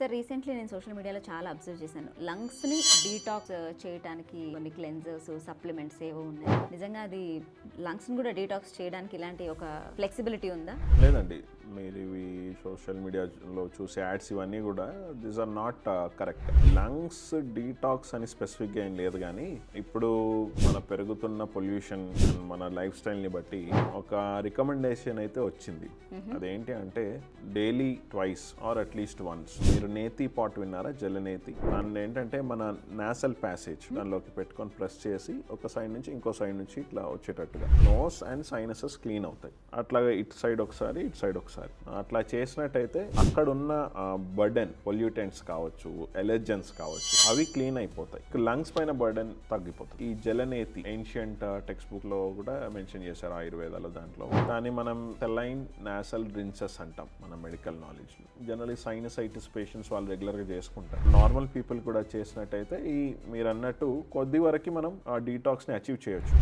Sir recently నేను social మీడియాలో చాలా అబ్జర్వ్ చేశాను, లంగ్స్ని డీటాక్స్ చేయడానికి కొన్ని క్లెన్జర్స్ సప్లిమెంట్స్ ఏవో ఉన్నాయి. నిజంగా అది లంగ్స్ని కూడా డీటాక్స్ చేయడానికి ఇలాంటి ఒక ఫ్లెక్సిబిలిటీ ఉందా? లేదండి, మీరు ఇవి సోషల్ మీడియాలో చూసే యాడ్స్ ఇవన్నీ కూడా this are not correct. Lungs detox అని స్పెసిఫిక్గా ఏం లేదు, కానీ ఇప్పుడు మన పెరుగుతున్న పొల్యూషన్ మన లైఫ్ స్టైల్ని బట్టి ఒక రికమెండేషన్ అయితే వచ్చింది. అదేంటి అంటే daily twice or at least once. మీరు నేతి పాట్ విన్నారా? జలనేతి. దాన్ని ఏంటంటే మన నాసల్ ప్యాసేజ్ దానిలోకి పెట్టుకొని ప్రెస్ చేసి ఒక సైడ్ నుంచి ఇంకో సైడ్ నుంచి ఇట్లా వచ్చేటట్టుగా నోస్ అండ్ సైనసెస్ క్లీన్ అవుతాయి. అట్లాగే ఇటు సైడ్ ఒకసారి ఇటు సైడ్ ఒకసారి అట్లా చేసినట్టయితే అక్కడ ఉన్న బర్డెన్ పొల్యూటెంట్స్ కావచ్చు, ఎలర్జెన్స్ కావచ్చు, అవి క్లీన్ అయిపోతాయి. లంగ్స్ పైన బర్డెన్ తగ్గిపోతుంది. ఈ జలనేతి ఏన్షియంట్ టెక్స్ట్ బుక్ లో కూడా మెన్షన్ చేశారు ఆయుర్వేదాలో. దాంట్లో దాన్ని మనం సెలైన్ నాసల్ రిన్సెస్ అంటాం మన మెడికల్ నాలెడ్జ్ లో. జనరల్లీ సైనసైటిస్ పేషెంట్స్ వాళ్ళు రెగ్యులర్ గా చేసుకుంటారు. నార్మల్ పీపుల్ కూడా చేసినట్టయితే ఈ మీరు అన్నట్టు కొద్ది వరకు మనం ఆ డీటాక్స్ ని అచీవ్ చేయొచ్చు.